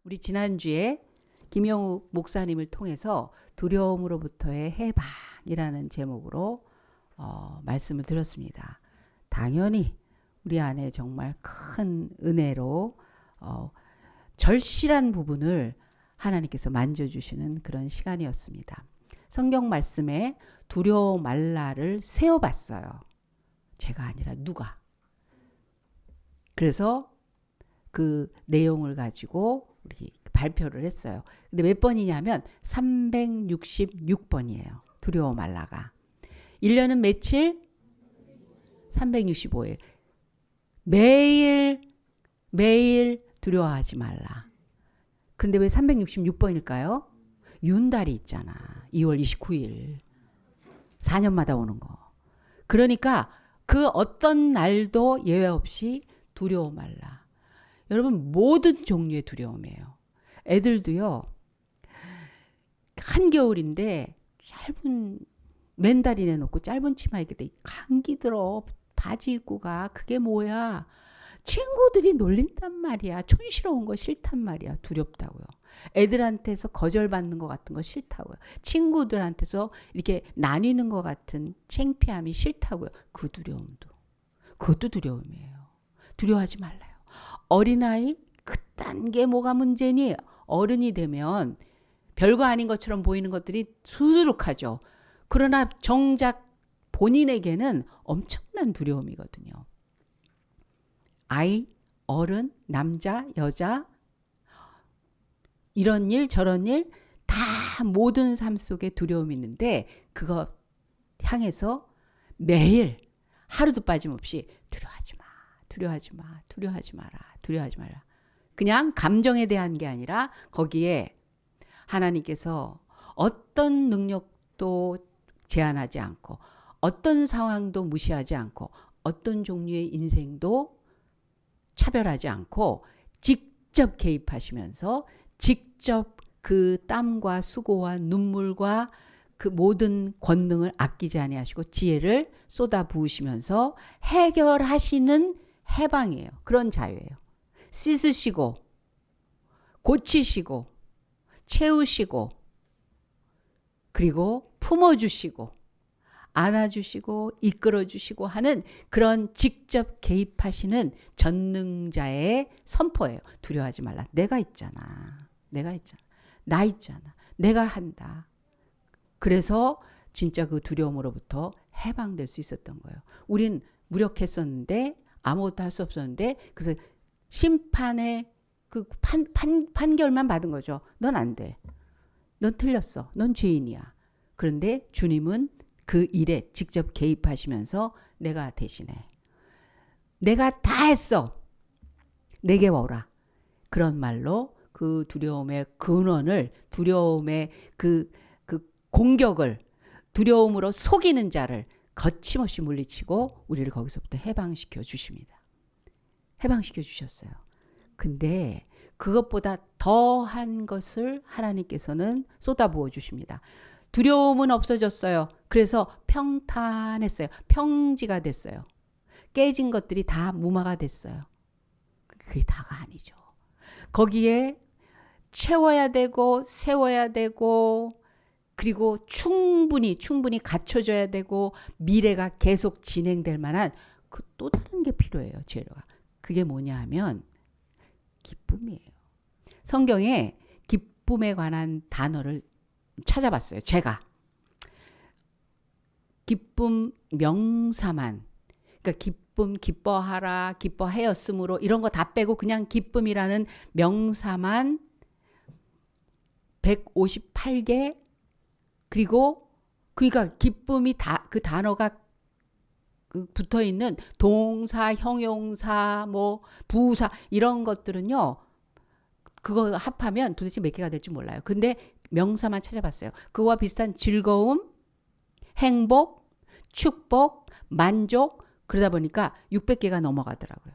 우리 지난주에 김영욱 목사님을 통해서 두려움으로부터의 해방이라는 제목으로 말씀을 드렸습니다. 당연히 우리 안에 정말 큰 은혜로 절실한 부분을 하나님께서 만져주시는 그런 시간이었습니다. 성경 말씀에 두려워 말라를 세어봤어요. 제가 아니라 누가. 그래서 그 내용을 가지고 우리 발표를 했어요. 근데 몇 번이냐면 366번이에요. 두려워 말라가. 1년은 며칠? 365일. 매일 두려워하지 말라. 그런데 왜 366번일까요? 윤달이 있잖아. 2월 29일. 4년마다 오는 거. 그러니까 그 어떤 날도 예외 없이 두려워 말라. 여러분 모든 종류의 두려움이에요. 애들도요. 한겨울인데 짧은 맨다리 내놓고 짧은 치마 입게 돼. 감기 들어. 바지 입고 가. 그게 뭐야. 친구들이 놀린단 말이야. 촌스러운 거 싫단 말이야. 두렵다고요. 애들한테서 거절받는 것 같은 거 싫다고요. 친구들한테서 이렇게 나뉘는 것 같은 창피함이 싫다고요. 그 두려움도. 그것도 두려움이에요. 두려워하지 말라요. 어린아이 그딴 게 뭐가 문제니? 어른이 되면 별거 아닌 것처럼 보이는 것들이 수두룩하죠. 그러나 정작 본인에게는 엄청난 두려움이거든요. 아이, 어른, 남자, 여자 이런 일 저런 일 다 모든 삶 속에 두려움이 있는데 그거 향해서 매일 하루도 빠짐없이 두려워하지 마. 두려워하지 마. 두려워하지 마라. 두려워하지 마라. 그냥 감정에 대한 게 아니라 거기에 하나님께서 어떤 능력도 제한하지 않고 어떤 상황도 무시하지 않고 어떤 종류의 인생도 차별하지 않고 직접 개입하시면서 직접 그 땀과 수고와 눈물과 그 모든 권능을 아끼지 아니하시고 지혜를 쏟아 부으시면서 해결하시는 해방이에요. 그런 자유예요. 씻으시고 고치시고 채우시고 그리고 품어주시고 안아주시고 이끌어주시고 하는 그런 직접 개입하시는 전능자의 선포예요. 두려워하지 말라. 내가 있잖아. 내가 있잖아. 나 있잖아. 내가 한다. 그래서 진짜 그 두려움으로부터 해방될 수 있었던 거예요. 우린 무력했었는데 아무것도 할 수 없었는데 그래서 심판의 그 판결만 받은 거죠. 넌 안 돼. 넌 틀렸어. 넌 죄인이야. 그런데 주님은 그 일에 직접 개입하시면서 내가 대신해. 내가 다 했어. 내게 오라. 그런 말로 그 두려움의 근원을 두려움의 그 공격을 두려움으로 속이는 자를 거침없이 물리치고 우리를 거기서부터 해방시켜 주십니다. 해방시켜 주셨어요. 근데 그것보다 더한 것을 하나님께서는 쏟아부어 주십니다. 두려움은 없어졌어요. 그래서 평탄했어요. 평지가 됐어요. 깨진 것들이 다 무마가 됐어요. 그게 다가 아니죠. 거기에 채워야 되고 세워야 되고 그리고 충분히 갖춰져야 되고 미래가 계속 진행될 만한 그 또 다른 게 필요해요. 재료가. 그게 뭐냐 하면 기쁨이에요. 성경에 기쁨에 관한 단어를 찾아봤어요. 제가. 기쁨 명사만. 그러니까 기쁨, 기뻐하라, 기뻐하였으므로 이런 거 다 빼고 그냥 기쁨이라는 명사만 158개 그리고 그러니까 기쁨이 다 그 단어가 붙어 있는 동사, 형용사, 뭐 부사 이런 것들은요. 그거 합하면 도대체 몇 개가 될지 몰라요. 근데 명사만 찾아봤어요. 그거와 비슷한 즐거움, 행복, 축복, 만족 그러다 보니까 600개가 넘어가더라고요.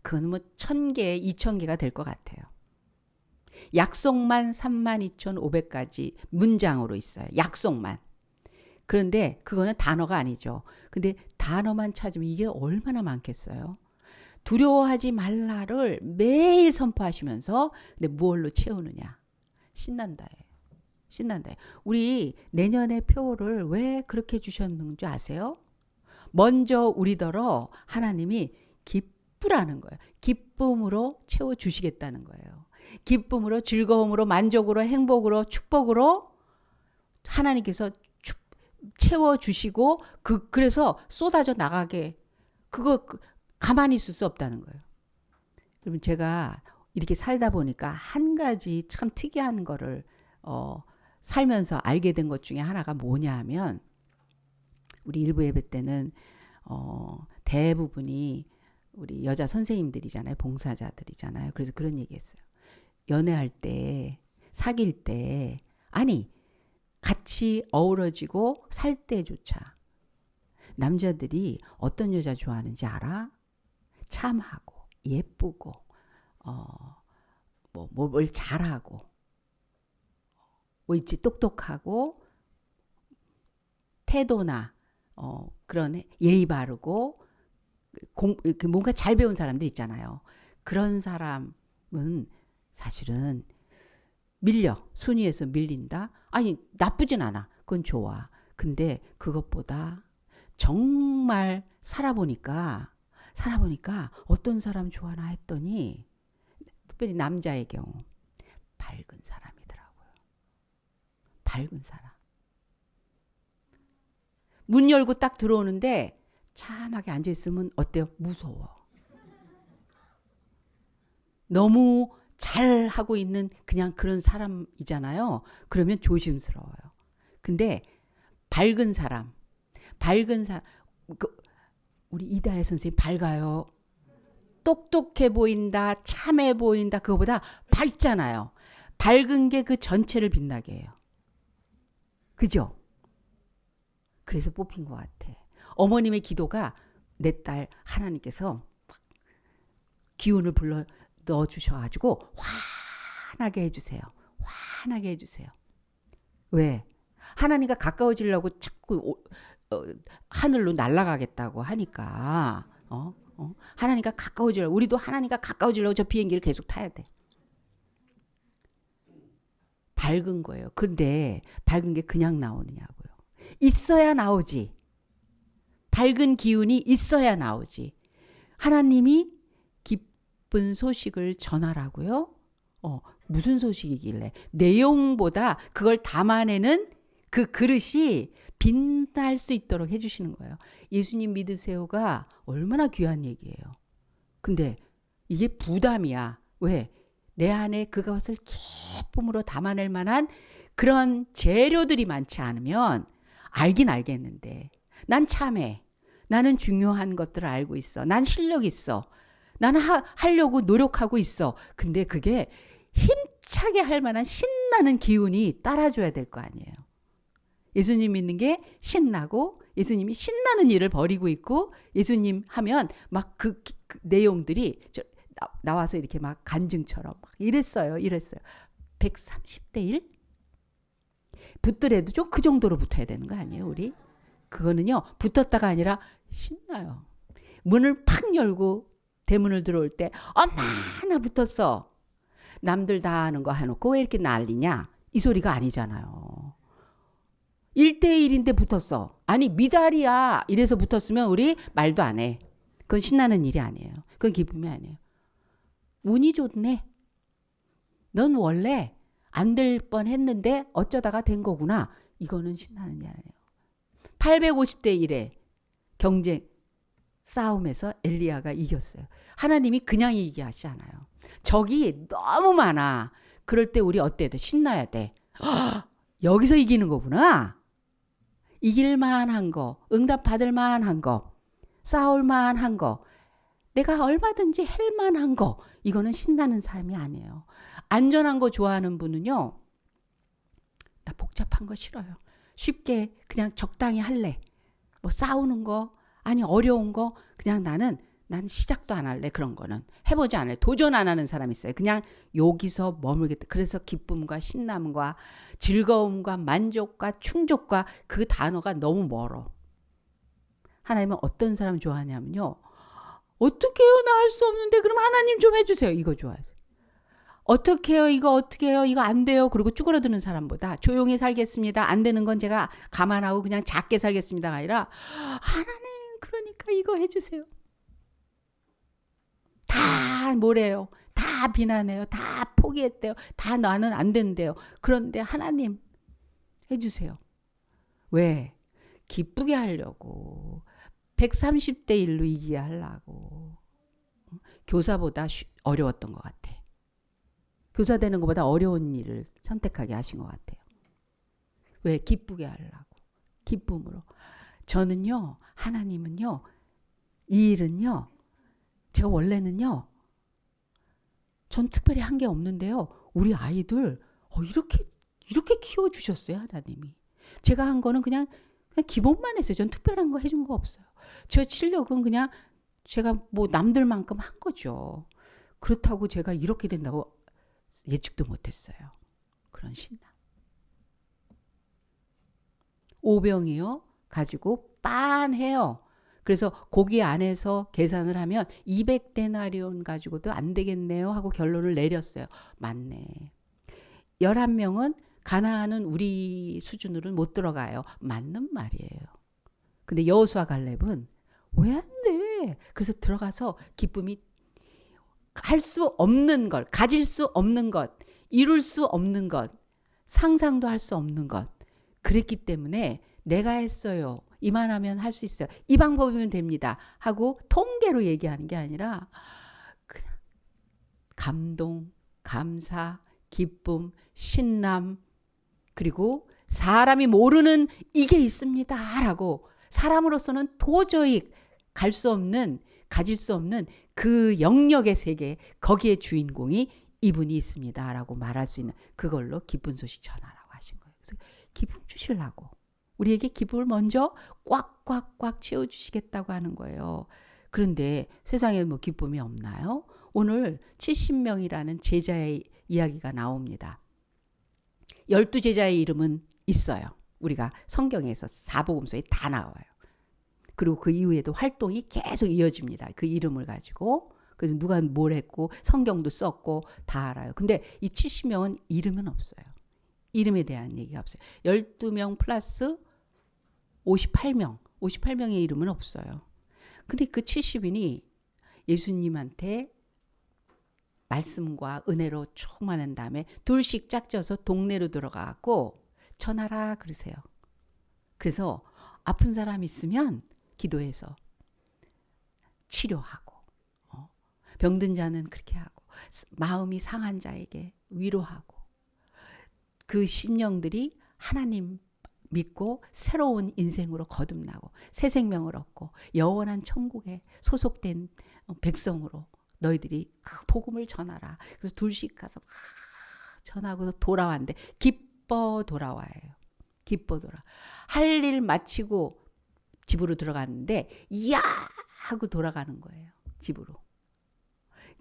그건 뭐 1000개, 2000개가 될 것 같아요. 약속만 32,500가지 문장으로 있어요. 약속만. 그런데 그거는 단어가 아니죠. 근데 단어만 찾으면 이게 얼마나 많겠어요. 두려워하지 말라를 매일 선포하시면서 근데 무엇로 채우느냐? 신난다예요. 신난다. 우리 내년의 표를 왜 그렇게 주셨는지 아세요? 먼저 우리더러 하나님이 기쁘라는 거예요. 기쁨으로 채워주시겠다는 거예요. 기쁨으로, 즐거움으로, 만족으로, 행복으로, 축복으로 하나님께서 채워주시고 그래서 쏟아져 나가게 가만히 있을 수 없다는 거예요. 그러면 제가 이렇게 살다 보니까 한 가지 참 특이한 거를 살면서 알게 된 것 중에 하나가 뭐냐 하면 우리 일부 예배 때는 대부분이 우리 여자 선생님들이잖아요. 봉사자들이잖아요. 그래서 그런 얘기했어요. 연애할 때, 사귈 때, 아니 같이 어우러지고 살 때조차 남자들이 어떤 여자 좋아하는지 알아? 참하고 예쁘고 뭘 잘하고 뭐 있지 똑똑하고 태도나 그런 예의 바르고 뭔가 잘 배운 사람들 있잖아요. 그런 사람은 사실은 순위에서 밀린다? 아니 나쁘진 않아. 그건 좋아. 근데 그것보다 정말 살아보니까 어떤 사람 좋아하나 했더니 특별히 남자의 경우 밝은 사람이더라고요. 밝은 사람. 문 열고 딱 들어오는데 참하게 앉아있으면 어때요? 무서워. 너무 잘하고 있는 그냥 그런 사람이잖아요. 그러면 조심스러워요. 근데 밝은 사람 우리 이다혜 선생님 밝아요. 똑똑해 보인다, 참해 보인다, 그거보다 밝잖아요. 밝은 게 그 전체를 빛나게 해요. 그죠? 그래서 뽑힌 것 같아. 어머님의 기도가 내 딸 하나님께서 기운을 불러 넣어주셔가지고 환하게 해주세요. 환하게 해주세요. 왜? 하나님과 가까워지려고 자꾸 하늘로 날아가겠다고 하니까 하나님과 가까워지려고 우리도 하나님과 가까워지려고 저 비행기를 계속 타야 돼. 밝은 거예요. 근데 밝은 게 그냥 나오느냐고요. 있어야 나오지. 밝은 기운이 있어야 나오지. 하나님이 기쁜 소식을 전하라고요. 무슨 소식이길래 내용보다 그걸 담아내는 그 그릇이 빛날 수 있도록 해주시는 거예요. 예수님 믿으세요가 얼마나 귀한 얘기예요. 근데 이게 부담이야. 왜? 내 안에 그것을 기쁨으로 담아낼 만한 그런 재료들이 많지 않으면 알긴 알겠는데 난 참해. 나는 중요한 것들을 알고 있어. 난 실력 있어. 나는 하려고 노력하고 있어. 근데 그게 힘차게 할 만한 신나는 기운이 따라줘야 될 거 아니에요. 예수님 믿는 게 신나고 예수님이 신나는 일을 벌이고 있고 예수님 하면 막 그 내용들이 나와서 이렇게 막 간증처럼 막 이랬어요. 130대 1? 붙더라도 좀 그 정도로 붙어야 되는 거 아니에요, 우리? 그거는요, 붙었다가 아니라 신나요. 문을 팍 열고 대문을 들어올 때 얼마나 붙었어. 남들 다 하는 거 해놓고 왜 이렇게 난리냐? 이 소리가 아니잖아요. 1대1인데 붙었어. 아니 미달이야. 이래서 붙었으면 우리 말도 안 해. 그건 신나는 일이 아니에요. 그건 기쁨이 아니에요. 운이 좋네. 넌 원래 안 될 뻔했는데 어쩌다가 된 거구나. 이거는 신나는 일 아니에요. 850대 1의 경쟁 싸움에서 엘리야가 이겼어요. 하나님이 그냥 이기게 하지 않아요. 적이 너무 많아. 그럴 때 우리 어때야 돼? 신나야 돼. 여기서 이기는 거구나. 이길 만한 거, 응답 받을 만한 거, 싸울 만한 거, 내가 얼마든지 할 만한 거, 이거는 신나는 삶이 아니에요. 안전한 거 좋아하는 분은요, 나 복잡한 거 싫어요. 쉽게 그냥 적당히 할래. 뭐 싸우는 거, 아니 어려운 거, 그냥 난 시작도 안 할래. 그런 거는 해보지 않을래. 도전 안 하는 사람 있어요. 그냥 여기서 머물겠다. 그래서 기쁨과 신남과 즐거움과 만족과 충족과 그 단어가 너무 멀어. 하나님은 어떤 사람 좋아하냐면요, 어떻게 해요? 나 할 수 없는데. 그럼 하나님 좀 해주세요. 이거 좋아하세요. 어떻게 해요? 이거 어떻게 해요? 이거 안 돼요. 그리고 쭈그러드는 사람보다 조용히 살겠습니다. 안 되는 건 제가 감안하고 그냥 작게 살겠습니다가 아니라 하나님 그러니까 이거 해주세요. 다 뭐래요? 다 비난해요. 다 포기했대요. 다 나는 안 된대요. 그런데 하나님 해주세요. 왜? 기쁘게 하려고. 130대 1로 이기게 하려고. 교사보다 어려웠던 것 같아. 교사 되는 것보다 어려운 일을 선택하게 하신 것 같아요. 왜? 기쁘게 하려고. 기쁨으로. 저는요, 하나님은요, 이 일은요, 제가 원래는요, 전 특별히 한 게 없는데요. 우리 아이들 이렇게 키워주셨어요, 하나님이. 제가 한 거는 그냥 기본만 했어요. 전 특별한 거 해준 거 없어요. 저 실력은 그냥 제가 뭐 남들만큼 한 거죠. 그렇다고 제가 이렇게 된다고 예측도 못했어요. 그런 신남. 오병이요 가지고 빤해요. 그래서 거기 안에서 계산을 하면 200데나리온 가지고도 안 되겠네요 하고 결론을 내렸어요. 맞네. 11명은 가나안은 우리 수준으로는 못 들어가요. 맞는 말이에요. 근데 여호수아 갈렙은 왜 안 돼? 그래서 들어가서 기쁨이 할 수 없는 것, 가질 수 없는 것, 이룰 수 없는 것, 상상도 할 수 없는 것. 그랬기 때문에 내가 했어요. 이만하면 할 수 있어요. 이 방법이면 됩니다. 하고 통계로 얘기하는 게 아니라 그냥 감동, 감사, 기쁨, 신남, 그리고 사람이 모르는 이게 있습니다. 라고 사람으로서는 도저히 갈 수 없는, 가질 수 없는 그 영역의 세계, 거기에 주인공이 이분이 있습니다. 라고 말할 수 있는 그걸로 기쁜 소식 전하라고 하신 거예요. 그래서 기쁨 주시려고. 우리에게 기쁨을 먼저 꽉꽉꽉 채워주시겠다고 하는 거예요. 그런데 세상에 뭐 기쁨이 없나요? 오늘 70명이라는 제자의 이야기가 나옵니다. 12제자의 이름은 있어요. 우리가 성경에서 사복음서에 다 나와요. 그리고 그 이후에도 활동이 계속 이어집니다. 그 이름을 가지고. 그래서 누가 뭘 했고 성경도 썼고 다 알아요. 근데 이 70명은 이름은 없어요. 이름에 대한 얘기가 없어요. 12명 플러스 58명. 58명의 이름은 없어요. 근데 그 70인이 예수님한테 말씀과 은혜로 충만한 다음에 둘씩 짝져서 동네로 들어가고 전하라 그러세요. 그래서 아픈 사람 있으면 기도해서 치료하고 병든 자는 그렇게 하고 마음이 상한 자에게 위로하고 그 신령들이 하나님 믿고 새로운 인생으로 거듭나고 새 생명을 얻고 영원한 천국에 소속된 백성으로 너희들이 복음을 전하라. 그래서 둘씩 가서 전하고 돌아왔는데 기뻐 돌아와요. 기뻐 돌아. 할 일 마치고 집으로 들어갔는데 이야 하고 돌아가는 거예요. 집으로.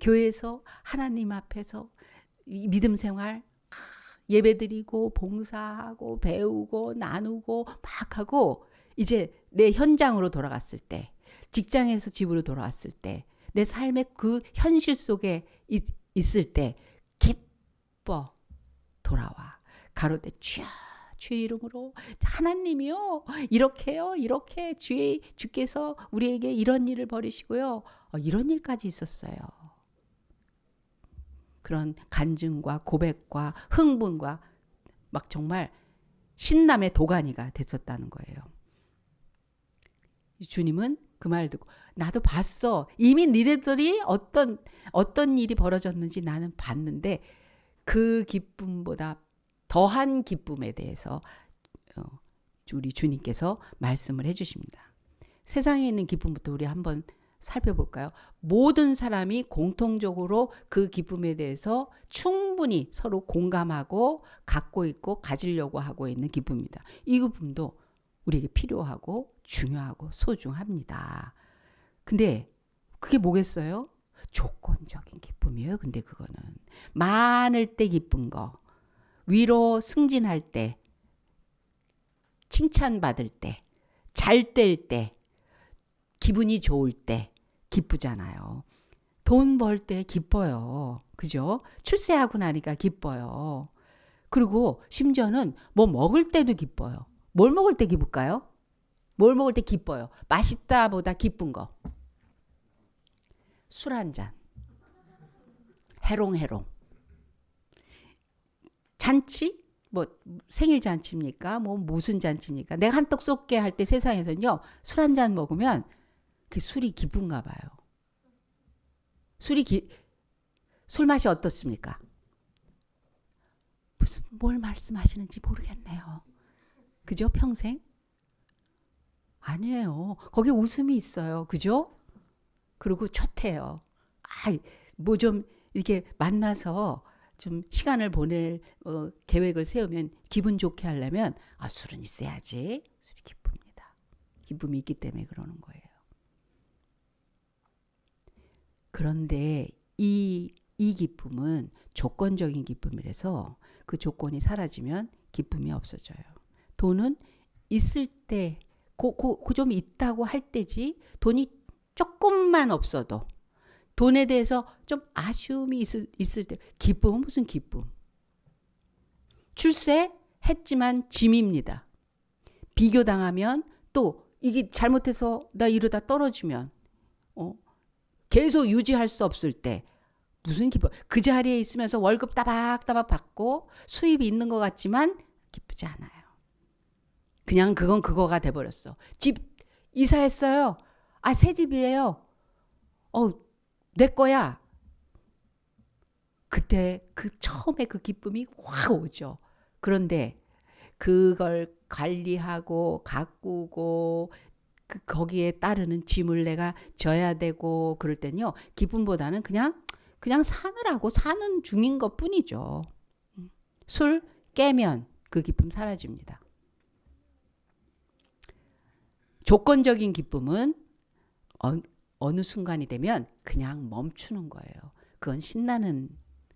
교회에서 하나님 앞에서 믿음 생활 예배드리고 봉사하고 배우고 나누고 막 하고 이제 내 현장으로 돌아갔을 때 직장에서 집으로 돌아왔을 때 내 삶의 그 현실 속에 있을 때 기뻐 돌아와. 가로되 주의 이름으로 하나님이요 이렇게요 이렇게 주께서 우리에게 이런 일을 벌이시고요. 이런 일까지 있었어요. 그런 간증과 고백과 흥분과 막 정말 신남의 도가니가 됐었다는 거예요. 주님은 그 말 듣고 나도 봤어. 이미 니네들이 어떤 일이 벌어졌는지 나는 봤는데 그 기쁨보다 더한 기쁨에 대해서 우리 주님께서 말씀을 해주십니다. 세상에 있는 기쁨부터 우리 한번 살펴볼까요? 모든 사람이 공통적으로 그 기쁨에 대해서 충분히 서로 공감하고 갖고 있고 가지려고 하고 있는 기쁨입니다. 이 기쁨도 우리에게 필요하고 중요하고 소중합니다. 근데 그게 뭐겠어요? 조건적인 기쁨이에요. 근데 그거는 많을 때 기쁜 거, 위로 승진할 때, 칭찬받을 때, 잘 될 때, 기분이 좋을 때, 기쁘잖아요. 돈 벌 때 기뻐요. 그죠? 출세하고 나니까 기뻐요. 그리고 심지어는 뭐 먹을 때도 기뻐요. 뭘 먹을 때 기쁠까요? 뭘 먹을 때 기뻐요. 맛있다 보다 기쁜 거. 술 한 잔. 해롱해롱. 잔치? 뭐 생일 잔치입니까? 뭐 무슨 잔치입니까? 내가 한턱 쏠게 할 때 세상에서는요. 술 한 잔 먹으면 그 술이 기쁜가 봐요. 술 맛이 어떻습니까? 무슨 뭘 말씀하시는지 모르겠네요. 그죠? 평생? 아니에요. 거기에 웃음이 있어요. 그죠? 그리고 좋대요. 뭐 좀 이렇게 만나서 좀 시간을 보낼 계획을 세우면 기분 좋게 하려면 술은 있어야지. 술이 기쁩니다. 기쁨이 있기 때문에 그러는 거예요. 그런데 이 기쁨은 조건적인 기쁨이라서 그 조건이 사라지면 기쁨이 없어져요. 돈은 있을 때, 좀 있다고 할 때지, 돈이 조금만 없어도, 돈에 대해서 좀 아쉬움이 있을 때, 기쁨은 무슨 기쁨? 출세했지만 짐입니다. 비교당하면 또 이게 잘못해서 나 이러다 떨어지면, 계속 유지할 수 없을 때, 무슨 기쁨? 그 자리에 있으면서 월급 따박따박 받고 수입이 있는 것 같지만 기쁘지 않아요. 그냥 그건 그거가 돼버렸어. 집 이사했어요. 새 집이에요. 내 거야. 그때 처음에 그 기쁨이 확 오죠. 그런데 그걸 관리하고 가꾸고 거기에 따르는 짐을 내가 져야 되고 그럴 땐요. 기쁨보다는 그냥 사느라고 사는 중인 것 뿐이죠. 술 깨면 그 기쁨 사라집니다. 조건적인 기쁨은 어느 순간이 되면 그냥 멈추는 거예요. 그건 신나는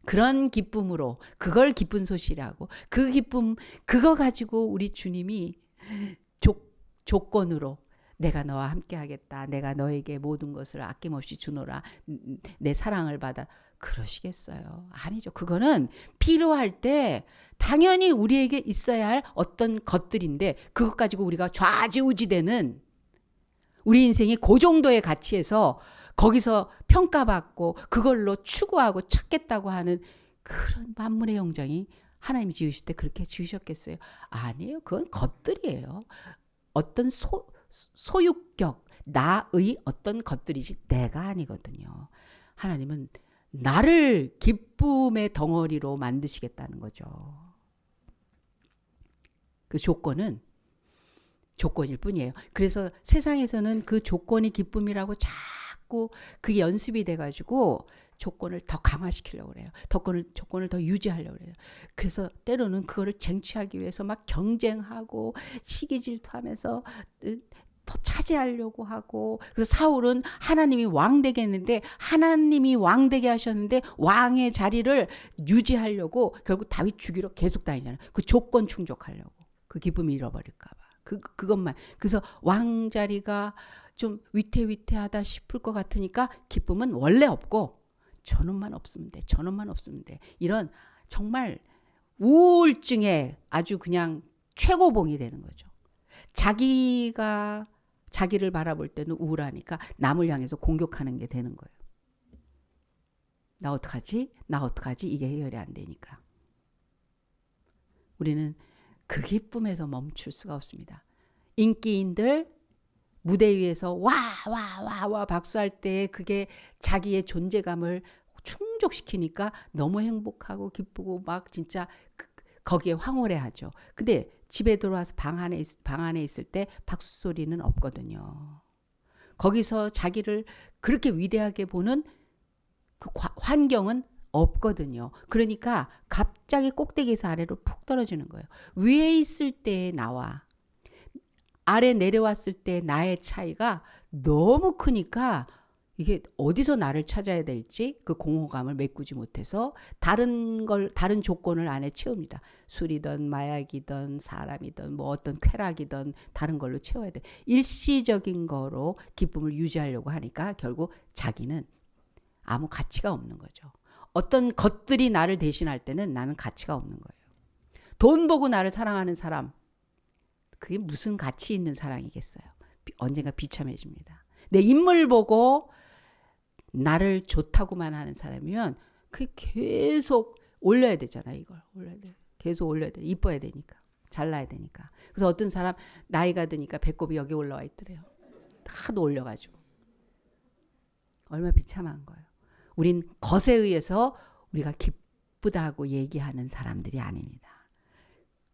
그런 기쁨으로 그걸 기쁜 소식이라고 그 기쁨 그거 가지고 우리 주님이 조건으로 내가 너와 함께 하겠다. 내가 너에게 모든 것을 아낌없이 주노라. 내 사랑을 받아. 그러시겠어요? 아니죠. 그거는 필요할 때 당연히 우리에게 있어야 할 어떤 것들인데 그것 가지고 우리가 좌지우지되는 우리 인생이 그 정도의 가치에서 거기서 평가받고 그걸로 추구하고 찾겠다고 하는 그런 만물의 영장이 하나님이 지으실 때 그렇게 지으셨겠어요? 아니에요. 그건 것들이에요. 어떤 소유격, 나의 어떤 것들이지 내가 아니거든요. 하나님은 나를 기쁨의 덩어리로 만드시겠다는 거죠. 그 조건은 조건일 뿐이에요. 그래서 세상에서는 그 조건이 기쁨이라고 자꾸 그게 연습이 돼가지고 조건을 더 강화시키려고 그래요. 조건을 더 유지하려고 그래요. 그래서 때로는 그거를 쟁취하기 위해서 막 경쟁하고 시기질투하면서 더 차지하려고 하고 그래서 사울은 하나님이 왕 되게 했는데 하나님이 왕 되게 하셨는데 왕의 자리를 유지하려고 결국 다윗 죽이러 계속 다니잖아요. 그 조건 충족하려고 그 기쁨을 잃어버릴까 봐. 그것만. 그래서 왕 자리가 좀 위태위태하다 싶을 것 같으니까 기쁨은 원래 없고 저놈만 없으면 돼. 저놈만 없으면 돼. 이런 정말 우울증에 아주 그냥 최고봉이 되는 거죠. 자기가 자기를 바라볼 때는 우울하니까 남을 향해서 공격하는 게 되는 거예요. 나 어떡하지? 나 어떡하지? 이게 해결이 안 되니까. 우리는 그 기쁨에서 멈출 수가 없습니다. 인기인들 무대 위에서 와 박수할 때 그게 자기의 존재감을 충족시키니까 너무 행복하고 기쁘고 막 진짜 거기에 황홀해하죠. 근데 집에 들어와서 방 안에 있을 때 박수 소리는 없거든요. 거기서 자기를 그렇게 위대하게 보는 그 환경은 없거든요. 그러니까 갑자기 꼭대기에서 아래로 푹 떨어지는 거예요. 위에 있을 때의 나와 아래 내려왔을 때 나의 차이가 너무 크니까 이게 어디서 나를 찾아야 될지 그 공허감을 메꾸지 못해서 다른 조건을 안에 채웁니다. 술이든 마약이든 사람이든 뭐 어떤 쾌락이든 다른 걸로 채워야 돼. 일시적인 거로 기쁨을 유지하려고 하니까 결국 자기는 아무 가치가 없는 거죠. 어떤 것들이 나를 대신할 때는 나는 가치가 없는 거예요. 돈 보고 나를 사랑하는 사람, 그게 무슨 가치 있는 사랑이겠어요. 언젠가 비참해집니다. 내 인물 보고 나를 좋다고만 하는 사람이면 그게 계속 올려야 되잖아. 이걸 올려야 돼. 계속 올려야 돼. 이뻐야 되니까. 잘나야 되니까. 그래서 어떤 사람 나이가 드니까 배꼽이 여기 올라와 있더래요. 하도 올려가지고. 얼마나 비참한 거예요. 우린 것에 의해서 우리가 기쁘다고 얘기하는 사람들이 아닙니다.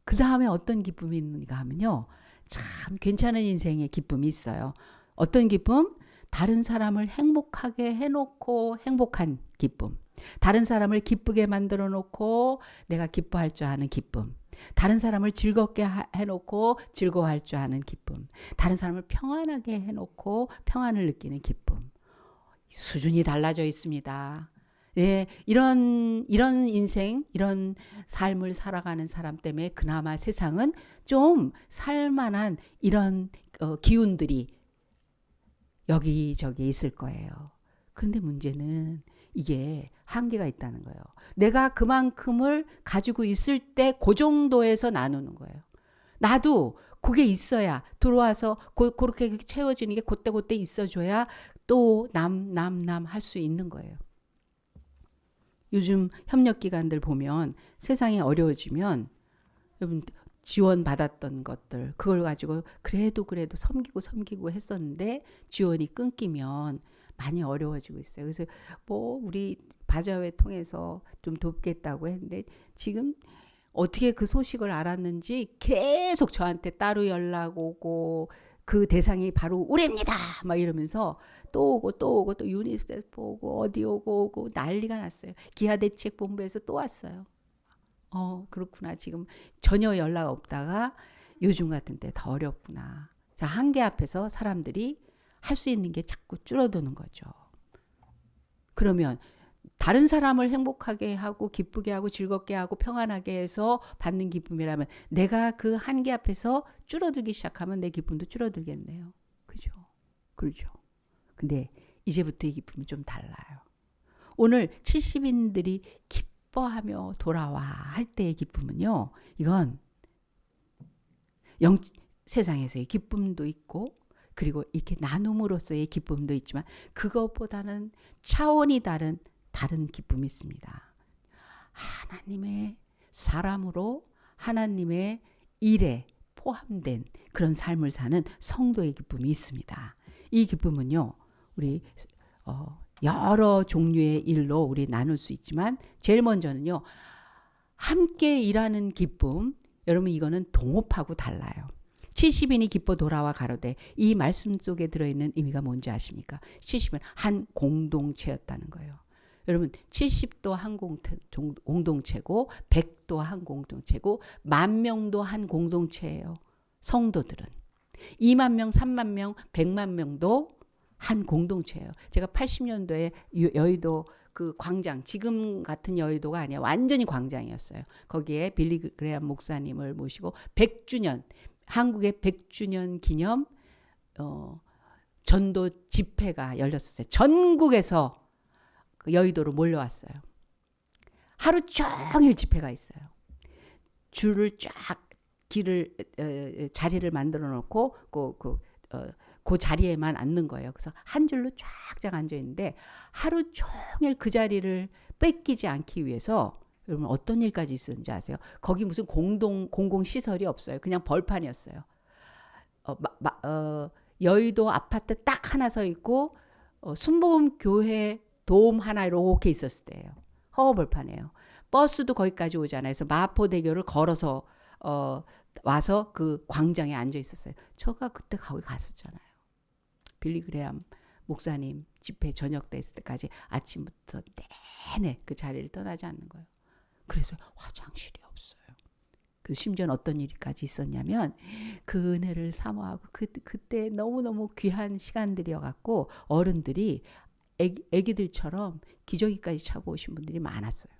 그 다음에 어떤 기쁨이 있는가 하면요. 참 괜찮은 인생의 기쁨이 있어요. 어떤 기쁨? 다른 사람을 행복하게 해놓고 행복한 기쁨. 다른 사람을 기쁘게 만들어 놓고 내가 기뻐할 줄 아는 기쁨. 다른 사람을 즐겁게 해놓고 즐거워할 줄 아는 기쁨. 다른 사람을 평안하게 해놓고 평안을 느끼는 기쁨. 수준이 달라져 있습니다. 예, 이런 인생, 이런 삶을 살아가는 사람 때문에 그나마 세상은 좀 살만한 이런 기운들이 여기저기 있을 거예요. 그런데 문제는 이게 한계가 있다는 거예요. 내가 그만큼을 가지고 있을 때 그 정도에서 나누는 거예요. 나도 그게 있어야 들어와서 그렇게 채워지는 게 그때 있어줘야 또 남 할 수 있는 거예요. 요즘 협력기관들 보면 세상이 어려워지면 여러분 지원 받았던 것들 그걸 가지고 그래도 섬기고 했었는데 지원이 끊기면 많이 어려워지고 있어요. 그래서 뭐 우리 바자회 통해서 좀 돕겠다고 했는데 지금 어떻게 그 소식을 알았는지 계속 저한테 따로 연락 오고 그 대상이 바로 우리입니다 막 이러면서 또 오고 또 유니세프 오고 어디 오고 난리가 났어요. 기아대책본부에서 또 왔어요. 그렇구나. 지금 전혀 연락 없다가 요즘 같은 때 더 어렵구나. 자, 한계 앞에서 사람들이 할 수 있는 게 자꾸 줄어드는 거죠. 그러면 다른 사람을 행복하게 하고 기쁘게 하고 즐겁게 하고 평안하게 해서 받는 기쁨이라면 내가 그 한계 앞에서 줄어들기 시작하면 내 기쁨도 줄어들겠네요. 그죠? 그렇죠. 근데 이제부터 이 기쁨이 좀 달라요. 오늘 70인들이 기뻐하며 돌아와 할 때의 기쁨은요. 이건 세상에서의 기쁨도 있고 그리고 이렇게 나눔으로서의 기쁨도 있지만 그것보다는 차원이 다른 기쁨이 있습니다. 하나님의 사람으로 하나님의 일에 포함된 그런 삶을 사는 성도의 기쁨이 있습니다. 이 기쁨은요. 우리 여러 종류의 일로 우리 나눌 수 있지만 제일 먼저는요. 함께 일하는 기쁨. 여러분 이거는 동업하고 달라요. 70인이 기뻐 돌아와 가로되 이 말씀 속에 들어있는 의미가 뭔지 아십니까? 70은 한 공동체였다는 거예요. 여러분 70도 한 공동체고 100도 한 공동체고 10,000명도 한 공동체예요. 성도들은 2만 명, 3만 명, 100만 명도 한 공동체예요. 제가 80년도에 여의도 그 광장, 지금 같은 여의도가 아니야. 완전히 광장이었어요. 거기에 빌리 그레암 목사님을 모시고 100주년, 한국의 100주년 기념 전도 집회가 열렸었어요. 전국에서 그 여의도로 몰려왔어요. 하루 종일 집회가 있어요. 줄을 쫙 자리를 만들어 놓고 그 자리에만 앉는 거예요. 그래서 한 줄로 쫙 앉아 있는데 하루 종일 그 자리를 뺏기지 않기 위해서 여러분 어떤 일까지 있었는지 아세요? 거기 무슨 공공시설이 없어요. 그냥 벌판이었어요. 여의도 아파트 딱 하나 서 있고 순복음 교회 돔 하나 이렇게 있었을 때예요. 허허벌판이에요. 버스도 거기까지 오잖아요. 그래서 마포대교를 걸어서 와서 그 광장에 앉아 있었어요. 제가 그때 거기 갔었잖아요. 빌리 그레암 목사님 집회 저녁 때 있을 때까지 아침부터 내내 그 자리를 떠나지 않는 거예요. 그래서 화장실이 없어요. 그 심지어는 어떤 일까지 있었냐면 그 은혜를 사모하고 그때 너무너무 귀한 시간들이어갖고 어른들이 애기들처럼 기저귀까지 차고 오신 분들이 많았어요.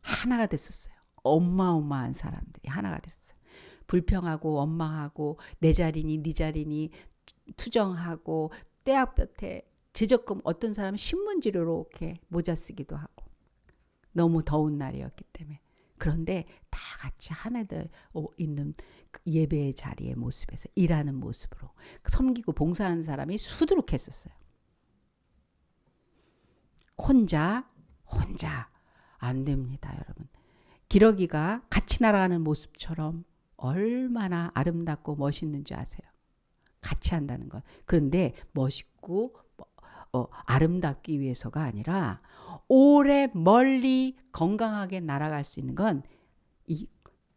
하나가 됐었어요. 어마어마한 사람들이 하나가 됐어요. 불평하고 원망하고 내 자리니 네 자리니 투정하고 떼약볕에 제적금 어떤 사람은 신문지로 이렇게 모자 쓰기도 하고 너무 더운 날이었기 때문에 그런데 다 같이 하나 되어 있는 예배의 자리의 모습에서 일하는 모습으로 섬기고 봉사하는 사람이 수두룩했었어요. 혼자 안 됩니다, 여러분. 기러기가 같이 날아가는 모습처럼 얼마나 아름답고 멋있는지 아세요? 같이 한다는 것. 그런데 멋있고 아름답기 위해서가 아니라 오래 멀리 건강하게 날아갈 수 있는 건 이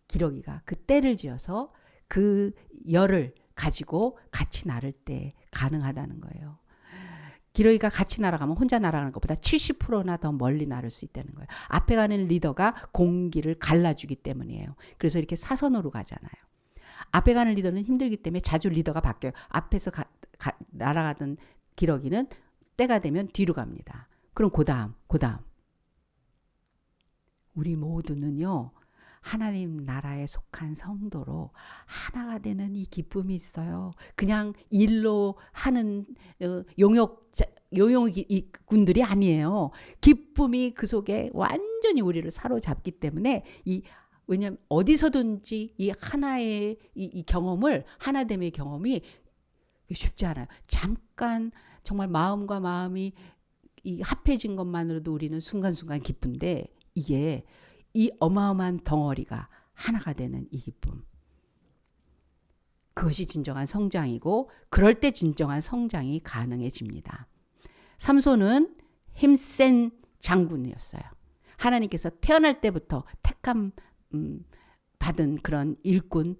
기러기가 그 때를 지어서 그 열을 가지고 같이 나를 때 가능하다는 거예요. 기러기가 같이 날아가면 혼자 날아가는 것보다 70%나 더 멀리 날을 수 있다는 거예요. 앞에 가는 리더가 공기를 갈라주기 때문이에요. 그래서 이렇게 사선으로 가잖아요. 앞에 가는 리더는 힘들기 때문에 자주 리더가 바뀌어요. 앞에서 날아가던 기러기는 때가 되면 뒤로 갑니다. 그럼 그 다음 우리 모두는요. 하나님 나라에 속한 성도로 하나가 되는 이 기쁨이 있어요. 그냥 일로 하는 용역군들이 아니에요. 기쁨이 그 속에 완전히 우리를 사로잡기 때문에 왜냐하면 어디서든지 이 하나의 이 경험을 하나됨의 경험이 쉽지 않아요. 잠깐 정말 마음과 마음이 이 합해진 것만으로도 우리는 순간순간 기쁜데 이게 이 어마어마한 덩어리가 하나가 되는 이 기쁨. 그것이 진정한 성장이고 그럴 때 진정한 성장이 가능해집니다. 삼손은 힘센 장군이었어요. 하나님께서 태어날 때부터 택함 받은 그런 일꾼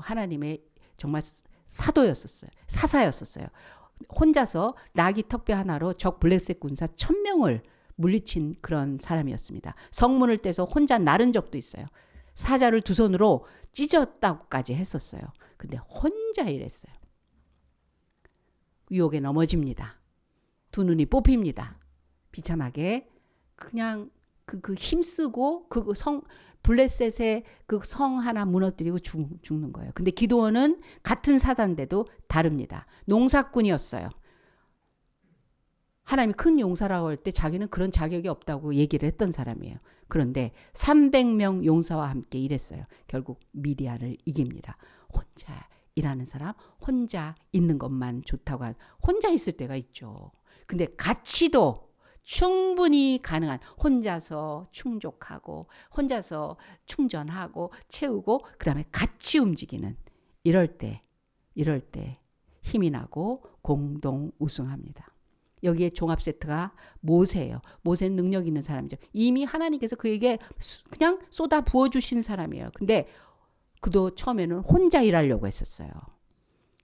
하나님의 정말 사도였었어요. 사사였었어요. 혼자서 나귀 턱뼈 하나로 적 블랙색 군사 1000명을 물리친 그런 사람이었습니다. 성문을 떼서 혼자 나른 적도 있어요. 사자를 두 손으로 찢었다고까지 했었어요. 근데 혼자 일했어요. 유혹에 넘어집니다. 두 눈이 뽑힙니다. 비참하게 그냥 그 힘쓰고 블레셋의 그 성 하나 무너뜨리고 죽는 거예요. 근데 기드온은 같은 사자인데도 다릅니다. 농사꾼이었어요. 하나님이 큰 용사라고 할 때 자기는 그런 자격이 없다고 얘기를 했던 사람이에요. 그런데 300명 용사와 함께 일했어요. 결국 미디안을 이깁니다. 혼자 일하는 사람, 혼자 있는 것만 좋다고 혼자 있을 때가 있죠. 근데 같이도 충분히 가능한 혼자서 충족하고 혼자서 충전하고 채우고 그다음에 같이 움직이는 이럴 때 힘이 나고 공동 우승합니다. 여기에 종합 세트가 모세예요. 모세는 능력 있는 사람이죠. 이미 하나님께서 그에게 그냥 쏟아 부어주신 사람이에요. 근데 그도 처음에는 혼자 일하려고 했었어요.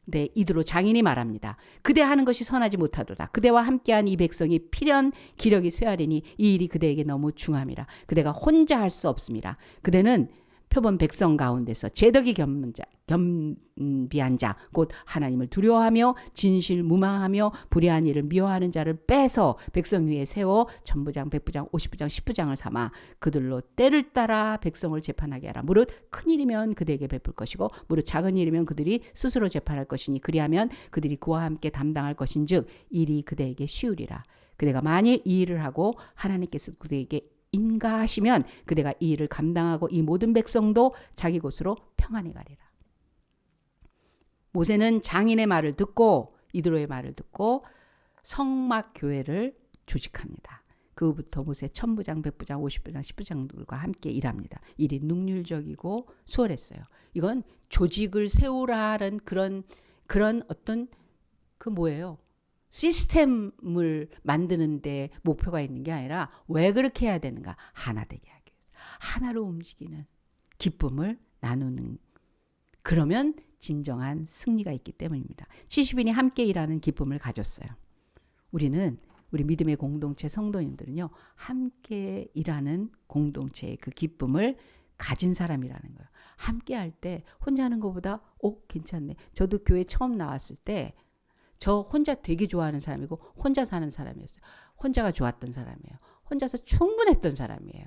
근데 이드로 장인이 말합니다. 그대 하는 것이 선하지 못하도다. 그대와 함께한 이 백성이 필연 기력이 쇠하리니 이 일이 그대에게 너무 중함이라. 그대가 혼자 할 수 없습니다. 그대는 표본 백성 가운데서 제덕이 겸비한 자, 곧 하나님을 두려워하며 진실무망하며 불의한 일을 미워하는 자를 빼서 백성 위에 세워 천부장, 백부장, 50부장, 10부장을 삼아 그들로 때를 따라 백성을 재판하게 하라. 무릇 큰 일이면 그대에게 베풀 것이고 무릇 작은 일이면 그들이 스스로 재판할 것이니 그리하면 그들이 그와 함께 담당할 것인즉 일이 그대에게 쉬우리라. 그대가 만일 이 일을 하고 하나님께서 그대에게 인가하시면 그대가 이 일을 감당하고 이 모든 백성도 자기 곳으로 평안히 가리라. 모세는 장인의 말을 듣고 이드로의 말을 듣고 성막 교회를 조직합니다. 그 후부터 모세 천부장, 백부장, 50부장, 10부장들과 함께 일합니다. 일이 능률적이고 수월했어요. 이건 조직을 세우라는 그런 어떤 뭐예요? 시스템을 만드는데 목표가 있는 게 아니라 왜 그렇게 해야 되는가? 하나 되게 하기 위해서. 하나로 움직이는 기쁨을 나누는 그러면 진정한 승리가 있기 때문입니다. 70인이 함께 일하는 기쁨을 가졌어요. 우리 믿음의 공동체 성도님들은요. 함께 일하는 공동체의 그 기쁨을 가진 사람이라는 거예요. 함께 할 때 혼자 하는 것보다 괜찮네. 저도 교회 처음 나왔을 때 저 혼자 되게 좋아하는 사람이고 혼자 사는 사람이었어요. 혼자가 좋았던 사람이에요. 혼자서 충분했던 사람이에요.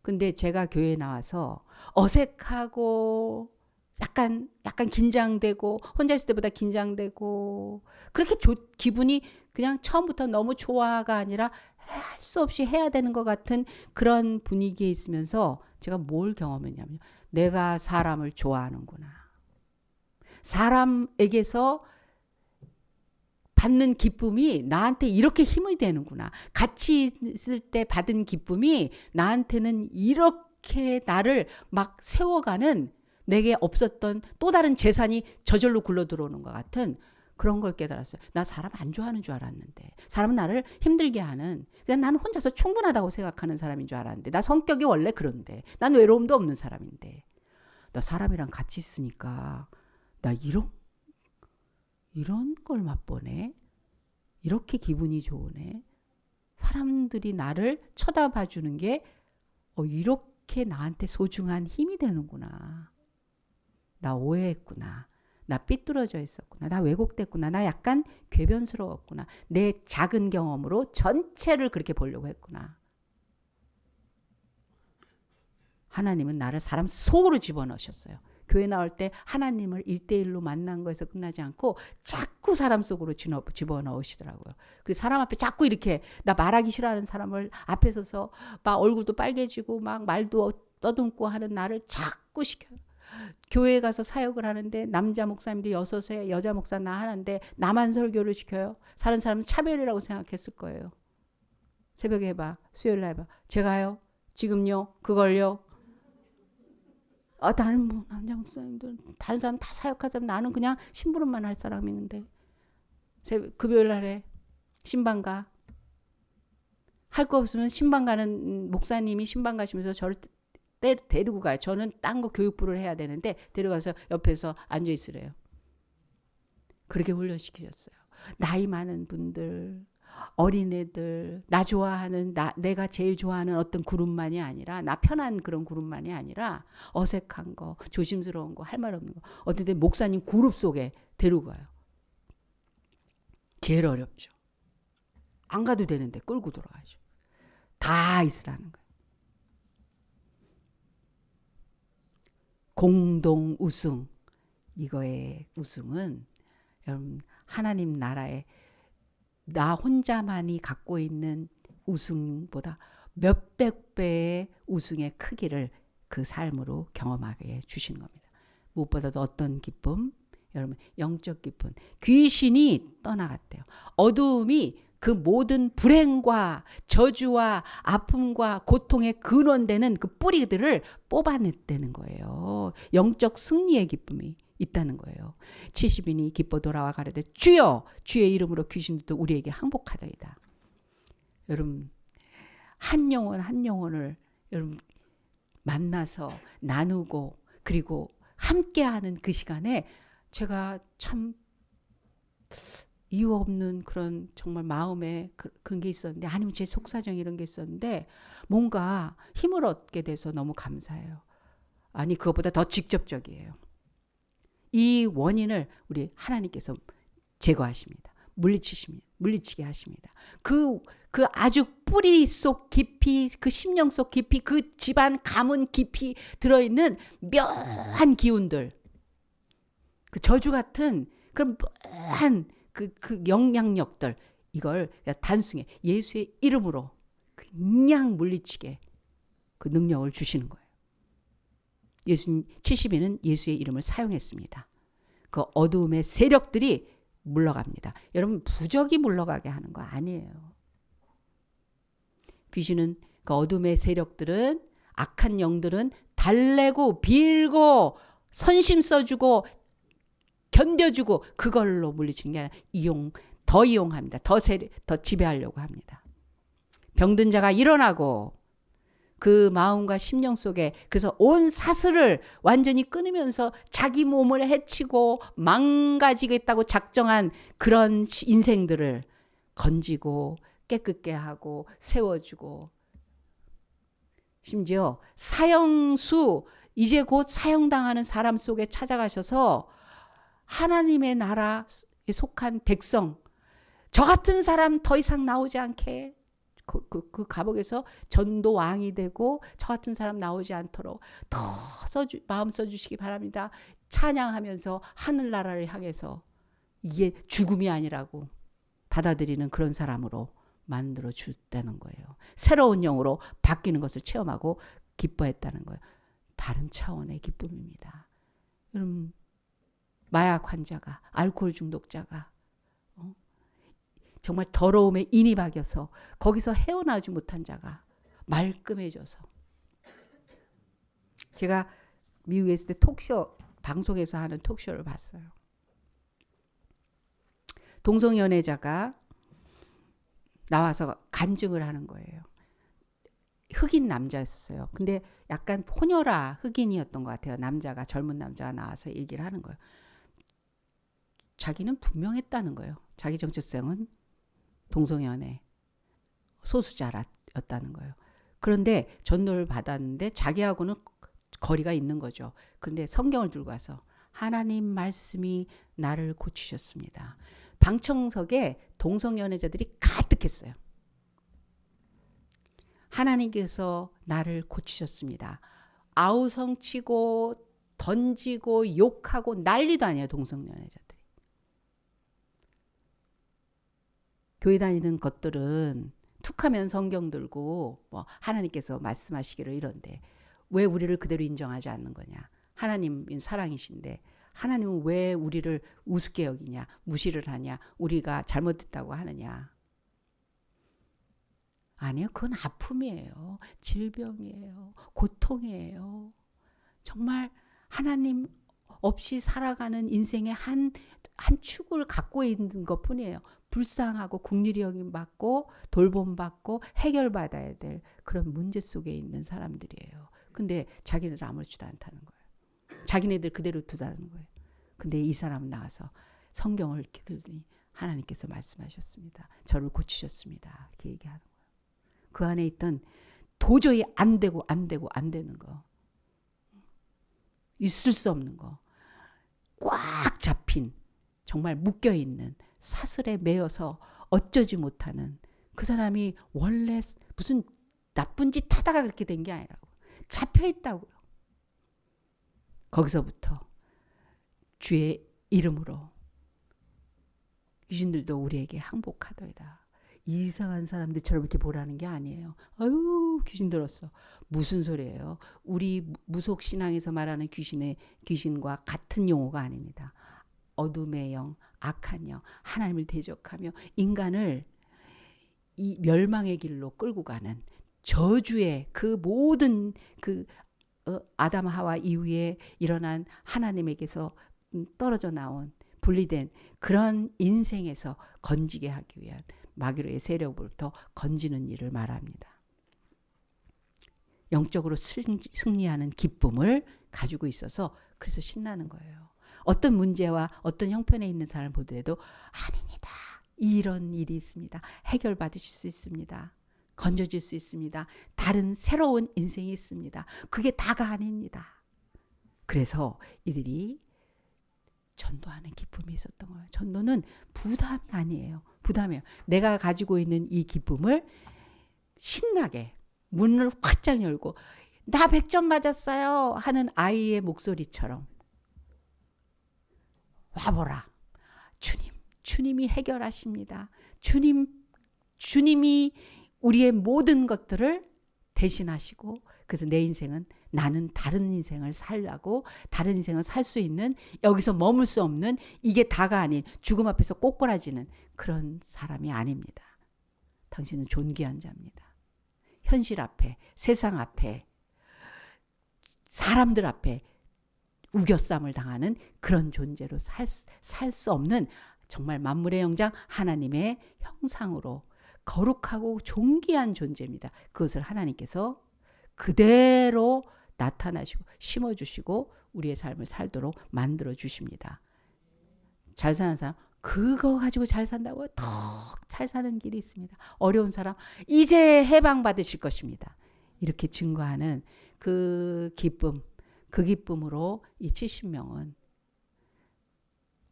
근데 제가 교회에 나와서 어색하고 약간 긴장되고 혼자 있을 때보다 긴장되고 그렇게 기분이 그냥 처음부터 너무 좋아가 아니라 할 수 없이 해야 되는 것 같은 그런 분위기에 있으면서 제가 뭘 경험했냐면요. 내가 사람을 좋아하는구나. 사람에게서 받는 기쁨이 나한테 이렇게 힘이 되는구나. 같이 있을 때 받은 기쁨이 나한테는 이렇게 나를 막 세워가는 내게 없었던 또 다른 재산이 저절로 굴러 들어오는 것 같은 그런 걸 깨달았어요. 나 사람 안 좋아하는 줄 알았는데 사람은 나를 힘들게 하는 그냥 나는 혼자서 충분하다고 생각하는 사람인 줄 알았는데 나 성격이 원래 그런데 난 외로움도 없는 사람인데 나 사람이랑 같이 있으니까 나 이런 걸 맛보네. 이렇게 기분이 좋으네. 사람들이 나를 쳐다봐 주는 게 이렇게 나한테 소중한 힘이 되는구나. 나 오해했구나. 나 삐뚤어져 있었구나. 나 왜곡됐구나. 나 약간 궤변스러웠구나. 내 작은 경험으로 전체를 그렇게 보려고 했구나. 하나님은 나를 사람 속으로 집어넣으셨어요. 교회 나올 때 하나님을 1대1로 만난 거에서 끝나지 않고 자꾸 사람 속으로 집어넣으시더라고요. 그 사람 앞에 자꾸 이렇게 나 말하기 싫어하는 사람을 앞에 서서 막 얼굴도 빨개지고 막 말도 떠듬고 하는 나를 자꾸 시켜요. 교회에 가서 사역을 하는데 남자 목사님도 6에 여자 목사 나 하는데 나만 설교를 시켜요. 다른 사람은 차별이라고 생각했을 거예요. 새벽에 해봐. 수요일날 해봐. 제가요? 지금요? 그걸요? 나는 뭐 남자 목사님들 다른 사람 다 사역하자면 나는 그냥 심부름만 할 사람인데 금요일 날에 신방가 할 거 없으면 신방 가는 목사님이 신방 가시면서 저를 데리고 가요. 저는 딴 거 교육부를 해야 되는데 데려가서 옆에서 앉아 있으래요. 그렇게 훈련시키셨어요. 나이 많은 분들, 어린애들, 나 좋아하는 내가 제일 좋아하는 어떤 그룹만이 아니라 나 편한 그런 그룹만이 아니라 어색한 거, 조심스러운 거, 할 말 없는 거. 어떨 때 목사님 그룹 속에 데리고 가요. 제일 어렵죠. 안 가도 되는데 끌고 돌아가죠. 다 있으라는 거예요. 공동 우승. 이거의 우승은 여러분 하나님 나라의 나 혼자만이 갖고 있는 우승보다 몇백 배의 우승의 크기를 그 삶으로 경험하게 주시는 겁니다. 무엇보다도 어떤 기쁨? 여러분 영적 기쁨. 귀신이 떠나갔대요. 어두움이 그 모든 불행과 저주와 아픔과 고통의 근원되는 그 뿌리들을 뽑아냈다는 거예요. 영적 승리의 기쁨이 있다는 거예요. 70인이 기뻐 돌아와 가로되 주여 주의 이름으로 귀신들도 우리에게 항복하더이다. 여러분 한 영혼 한 영혼을 여러분 만나서 나누고 그리고 함께하는 그 시간에 제가 참 이유 없는 그런 정말 마음에 그런 게 있었는데 아니면 제 속사정 이런 게 있었는데 뭔가 힘을 얻게 돼서 너무 감사해요. 아니 그것보다 더 직접적이에요. 이 원인을 우리 하나님께서 제거하십니다. 물리치게 하십니다. 그 아주 뿌리 속 깊이 그 심령 속 깊이 그 집안 가문 깊이 들어있는 묘한 기운들 그 저주 같은 그런 묘한 그 영향력들 이걸 단순히 예수의 이름으로 그냥 물리치게 그 능력을 주시는 거예요. 70인은 예수의 이름을 사용했습니다. 그 어두움의 세력들이 물러갑니다. 여러분 부적이 물러가게 하는 거 아니에요. 귀신은 그 어둠의 세력들은 악한 영들은 달래고 빌고 선심 써주고 견뎌주고 그걸로 물리치는 게 아니라 더 이용합니다. 더 지배하려고 합니다. 병든 자가 일어나고 그 마음과 심령 속에 그래서 온 사슬을 완전히 끊으면서 자기 몸을 해치고 망가지겠다고 작정한 그런 인생들을 건지고 깨끗게 하고 세워주고 심지어 사형수 이제 곧 사형당하는 사람 속에 찾아가셔서 하나님의 나라 속한 백성, 저 같은 사람 더 이상 나오지 않게 그 감옥에서 전도 왕이 되고 저 같은 사람 나오지 않도록 더 마음 써주시기 바랍니다. 찬양하면서 하늘나라를 향해서 이게 죽음이 아니라고 받아들이는 그런 사람으로 만들어 줬다는 거예요. 새로운 영으로 바뀌는 것을 체험하고 기뻐했다는 거예요. 다른 차원의 기쁨입니다. 여러분, 마약 환자가, 알코올 중독자가 정말 더러움에 인이 박여서 거기서 헤어나오지 못한 자가 말끔해져서, 제가 미국에 있을 때 톡쇼, 방송에서 하는 톡쇼를 봤어요. 동성연애자가 나와서 간증을 하는 거예요. 흑인 남자였어요. 근데 약간 포녀라 흑인이었던 것 같아요. 남자가, 젊은 남자가 나와서 얘기를 하는 거예요. 자기는 분명했다는 거예요. 자기 정체성은 동성연애 소수자였다는 거예요. 그런데 전도를 받았는데 자기하고는 거리가 있는 거죠. 그런데 성경을 들고 와서 하나님 말씀이 나를 고치셨습니다. 방청석에 동성연애자들이 가득했어요. 하나님께서 나를 고치셨습니다. 아우성치고 던지고 욕하고 난리도 아니에요. 동성연애자들이. 교회 다니는 것들은 툭하면 성경 들고 뭐 하나님께서 말씀하시기를 이런데 왜 우리를 그대로 인정하지 않는 거냐. 하나님은 사랑이신데 하나님은 왜 우리를 우습게 여기냐, 무시를 하냐, 우리가 잘못했다고 하느냐. 아니요, 그건 아픔이에요. 질병이에요. 고통이에요. 정말 하나님 없이 살아가는 인생의 한 축을 갖고 있는 것 뿐이에요. 불쌍하고 긍휼히 여김받고 돌봄받고 해결받아야 될 그런 문제 속에 있는 사람들이에요. 근데 자기네들 아무렇지도 않다는 거예요. 자기네들 그대로 두다는 거예요. 근데 이 사람은 나와서 성경을 이렇게 들더니 하나님께서 말씀하셨습니다. 저를 고치셨습니다. 이렇게 얘기하는 거예요. 그 안에 있던 도저히 안 되는 거, 있을 수 없는 거, 꽉 잡힌, 정말 묶여있는 사슬에 매여서 어쩌지 못하는 그 사람이 원래 무슨 나쁜 짓 하다가 그렇게 된 게 아니라고, 잡혀있다고요. 거기서부터 주의 이름으로 귀신들도 우리에게 항복하더이다. 이상한 사람들처럼 이렇게 보라는 게 아니에요. 아유, 귀신 들었어. 무슨 소리예요? 우리 무속 신앙에서 말하는 귀신과 같은 용어가 아닙니다. 어둠의 영, 악한 영, 하나님을 대적하며 인간을 이 멸망의 길로 끌고 가는 저주의 그 모든 아담 하와 이후에 일어난 하나님에게서 떨어져 나온 분리된 그런 인생에서 건지게 하기 위한 마귀로의 세력으로부터 건지는 일을 말합니다. 영적으로 승리하는 기쁨을 가지고 있어서 그래서 신나는 거예요. 어떤 문제와 어떤 형편에 있는 사람을 보더라도 아닙니다. 이런 일이 있습니다. 해결받으실 수 있습니다. 건져질 수 있습니다. 다른 새로운 인생이 있습니다. 그게 다가 아닙니다. 그래서 이들이 전도하는 기쁨이 있었던 거예요. 전도는 부담이 아니에요. 부담이에요. 내가 가지고 있는 이 기쁨을 신나게 문을 활짝 열고 나 100점 맞았어요 하는 아이의 목소리처럼 와보라. 주님이 해결하십니다. 주님이 우리의 모든 것들을 대신하시고 그래서 내 인생은 나는 다른 인생을 살라고 다른 인생을 살 수 있는 여기서 머물 수 없는 이게 다가 아닌 죽음 앞에서 꼬꾸라지는 그런 사람이 아닙니다. 당신은 존귀한 자입니다. 현실 앞에 세상 앞에 사람들 앞에 우겨쌈을 당하는 그런 존재로 살 수 없는 정말 만물의 영장 하나님의 형상으로 거룩하고 존귀한 존재입니다. 그것을 하나님께서 그대로 나타나시고 심어주시고 우리의 삶을 살도록 만들어 주십니다. 잘 사는 사람 그거 가지고 잘 산다고요? 더 잘 사는 길이 있습니다. 어려운 사람 이제 해방 받으실 것입니다. 이렇게 증거하는 그 기쁨, 그 기쁨으로 이 70명은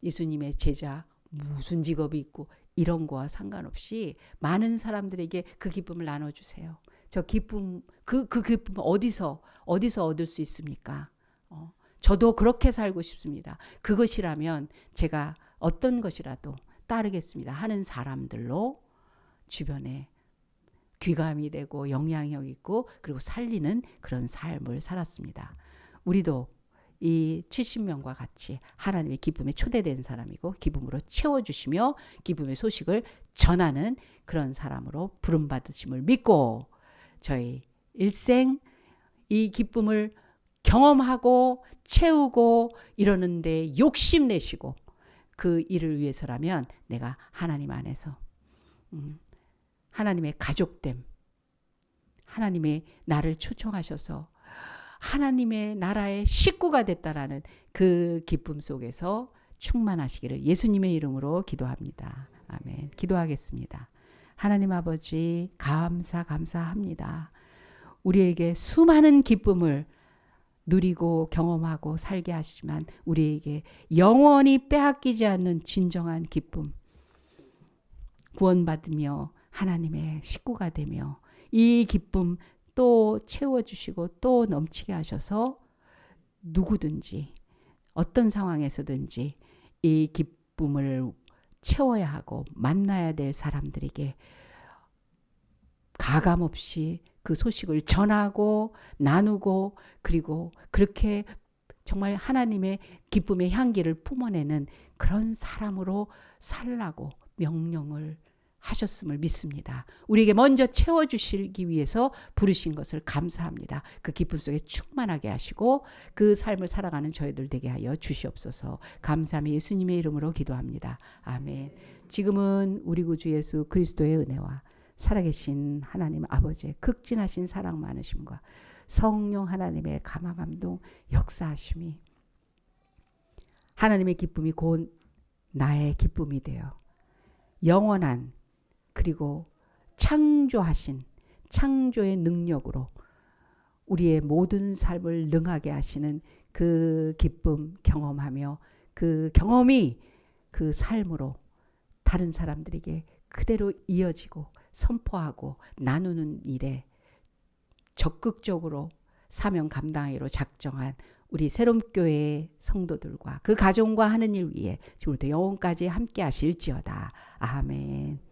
예수님의 제자 무슨 직업이 있고 이런 거와 상관없이 많은 사람들에게 그 기쁨을 나눠주세요. 저 기쁨 그 기쁨 어디서 얻을 수 있습니까? 저도 그렇게 살고 싶습니다. 그것이라면 제가 어떤 것이라도 따르겠습니다 하는 사람들로 주변에 귀감이 되고 영향력 있고 그리고 살리는 그런 삶을 살았습니다. 우리도 이 70명과 같이 하나님의 기쁨에 초대된 사람이고 기쁨으로 채워주시며 기쁨의 소식을 전하는 그런 사람으로 부름받으심을 믿고 저희 일생 이 기쁨을 경험하고 채우고 이러는데 욕심내시고 그 일을 위해서라면 내가 하나님 안에서 하나님의 가족됨, 하나님의 나를 초청하셔서 하나님의 나라의 식구가 됐다라는 그 기쁨 속에서 충만하시기를 예수님의 이름으로 기도합니다. 아멘. 기도하겠습니다. 하나님 아버지 감사합니다. 우리에게 수많은 기쁨을 누리고 경험하고 살게 하시지만 우리에게 영원히 빼앗기지 않는 진정한 기쁨, 구원받으며 하나님의 식구가 되며 이 기쁨 또 채워주시고 또 넘치게 하셔서 누구든지 어떤 상황에서든지 이 기쁨을 채워야 하고 만나야 될 사람들에게 가감없이 그 소식을 전하고 나누고 그리고 그렇게 정말 하나님의 기쁨의 향기를 뿜어내는 그런 사람으로 살라고 명령을 하셨음을 믿습니다. 우리에게 먼저 채워주시기 위해서 부르신 것을 감사합니다. 그 기쁨 속에 충만하게 하시고 그 삶을 살아가는 저희들 되게 하여 주시옵소서. 감사하며 예수님의 이름으로 기도합니다. 아멘. 지금은 우리 구주 예수 그리스도의 은혜와 살아계신 하나님 아버지의 극진하신 사랑 많으심과 성령 하나님의 감화 감동 역사하심이 하나님의 기쁨이 곧 나의 기쁨이 되어 영원한 그리고 창조하신 창조의 능력으로 우리의 모든 삶을 능하게 하시는 그 기쁨 경험하며 그 경험이 그 삶으로 다른 사람들에게 그대로 이어지고 선포하고 나누는 일에 적극적으로 사명 감당하기로 작정한 우리 새롬교회의 성도들과 그 가정과 하는 일 위에 지금부터 영원까지 함께 하실지어다. 아멘.